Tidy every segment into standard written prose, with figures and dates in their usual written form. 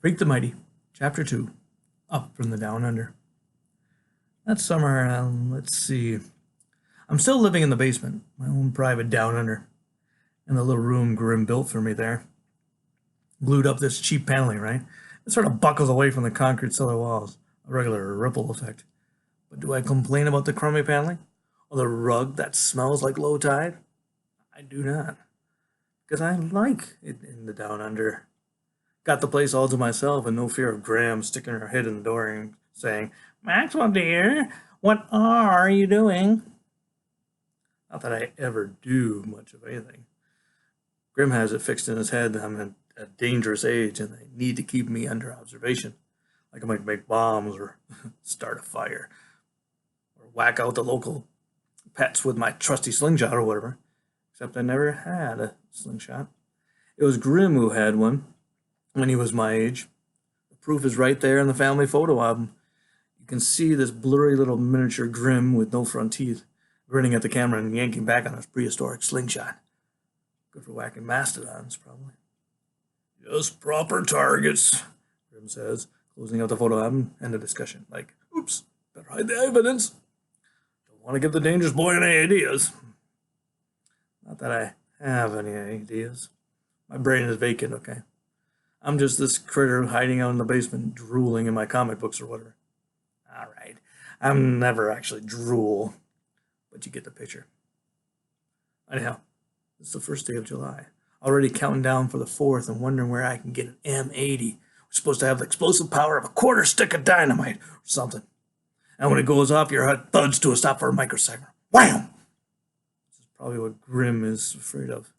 Freak the Mighty, Chapter 2, Up from the Down Under. That summer, let's see, I'm still living in the basement, my own private down under, in the little room Grim built for me there. Glued up this cheap paneling, right? It sort of buckles away from the concrete cellar walls, a regular ripple effect. But do I complain about the crummy paneling? Or the rug that smells like low tide? I do not, because I like it in the down under. Got the place all to myself and no fear of Graham sticking her head in the door and saying, "Maxwell, dear, what are you doing?" Not that I ever do much of anything. Grim has it fixed in his head that I'm at a dangerous age and they need to keep me under observation. Like I might make bombs or start a fire or whack out the local pets with my trusty slingshot or whatever. Except I never had a slingshot. It was Grim who had one when he was my age. The proof is right there in the family photo album. You can see this blurry little miniature Grim with no front teeth, grinning at the camera and yanking back on his prehistoric slingshot. Good for whacking mastodons, probably. Just proper targets, Grim says, closing out the photo album and the discussion. Like, oops, better hide the evidence. Don't want to give the dangerous boy any ideas. Not that I have any ideas. My brain is vacant, okay? I'm just this critter hiding out in the basement, drooling in my comic books or whatever. All right. I'm never actually drool, but you get the picture. Anyhow, it's the first day of July. Already counting down for the 4th and wondering where I can get an M80. We're supposed to have the explosive power of a quarter stick of dynamite or something. And when it goes off, your heart thuds to a stop for a microsecond. Wham! This is probably what Grim is afraid of.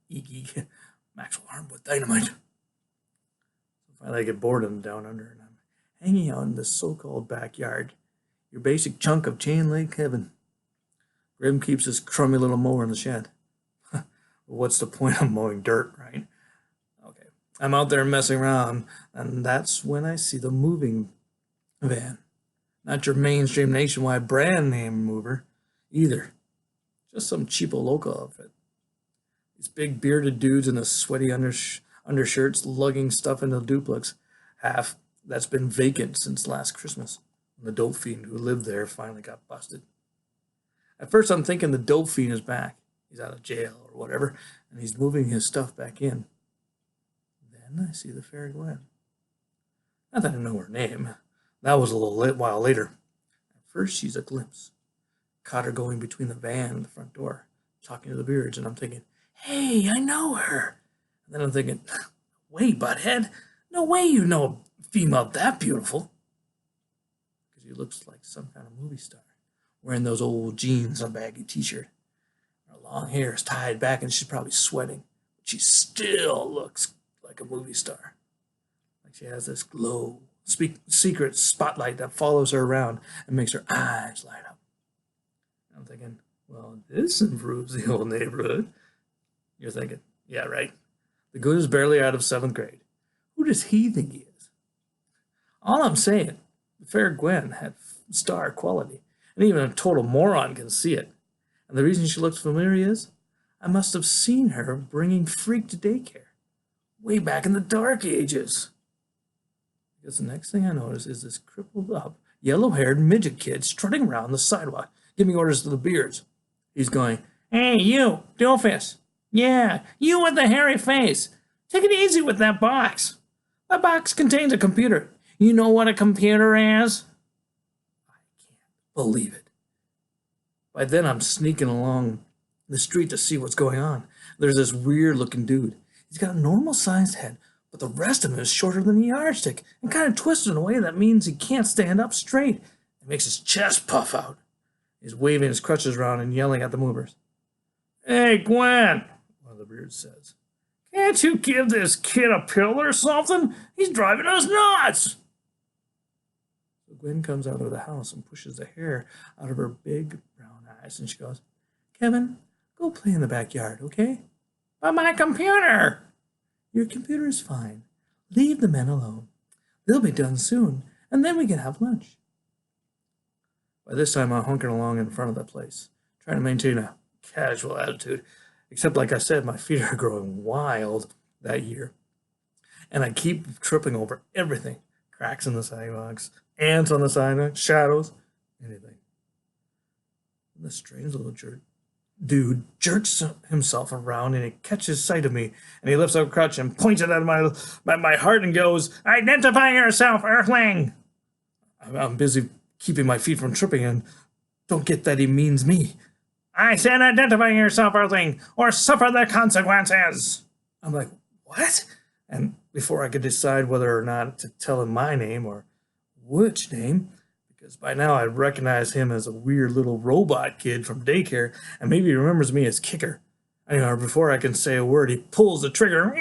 Eeky. Maxwell armed with dynamite. Finally, I get bored of them down under, and I'm hanging out in this so-called backyard, your basic chunk of chain link heaven. Grim keeps his crummy little mower in the shed. What's the point of mowing dirt, right? Okay, I'm out there messing around, and that's when I see the moving van. Not your mainstream nationwide brand name mover, either. Just some cheapo local outfit. These big bearded dudes in the sweaty undershirts lugging stuff into the duplex, half that's been vacant since last Christmas, when the dope fiend who lived there finally got busted. At first I'm thinking the dope fiend is back. He's out of jail or whatever, and he's moving his stuff back in. Then I see the fair Gwen. Not that I know her name. That was a while later. At first she's a glimpse. Caught her going between the van and the front door, talking to the beards, and I'm thinking, hey, I know her. And then I'm thinking, wait, butthead, no way you know a female that beautiful. Because she looks like some kind of movie star, wearing those old jeans and a baggy t-shirt. Her long hair is tied back and she's probably sweating. But she still looks like a movie star. Like she has this glow, secret spotlight that follows her around and makes her eyes light up. I'm thinking, well, this improves the old neighborhood. You're thinking, yeah, right. The good is barely out of 7th grade. Who does he think he is? All I'm saying, the fair Gwen had star quality, and even a total moron can see it. And the reason she looks familiar is, I must have seen her bringing Freak to daycare, way back in the dark ages. Because the next thing I notice is this crippled up, yellow-haired midget kid strutting around the sidewalk, giving orders to the beards. He's going, hey, you, doofus. Yeah, you with the hairy face. Take it easy with that box. That box contains a computer. You know what a computer is? I can't believe it. By then, I'm sneaking along the street to see what's going on. There's this weird-looking dude. He's got a normal-sized head, but the rest of him is shorter than a yardstick and kind of twisted in a way that means he can't stand up straight. It makes his chest puff out. He's waving his crutches around and yelling at the movers. Hey, Gwen, one of the beards says. Can't you give this kid a pill or something? He's driving us nuts. So Gwen comes out of the house and pushes the hair out of her big brown eyes, and she goes, Kevin, go play in the backyard, okay? But my computer! Your computer is fine. Leave the men alone. They'll be done soon, and then we can have lunch. By this time, I'm hunkering along in front of the place, trying to maintain a casual attitude, except like I said, my feet are growing wild that year. And I keep tripping over everything. Cracks in the sidewalks, ants on the sidewalk, shadows, anything. And the strange little dude jerks himself around and he catches sight of me and he lifts up a crutch and points it at my heart and goes, "Identify yourself, Earthling!" I'm busy keeping my feet from tripping and don't get that he means me. "I said identify yourself, Earthling, or suffer the consequences." I'm like, what? And before I could decide whether or not to tell him my name or which name, because by now I recognize him as a weird little robot kid from daycare, and maybe he remembers me as Kicker. Anyway, before I can say a word, he pulls the trigger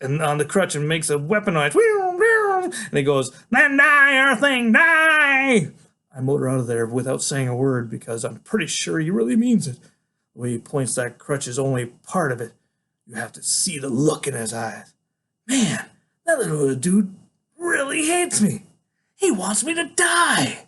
and on the crutch and makes a weapon noise. And he goes, "Then die, Earthling, die!" I motor out of there without saying a word because I'm pretty sure he really means it. The way he points that crutch is only part of it. You have to see the look in his eyes. Man, that little dude really hates me. He wants me to die.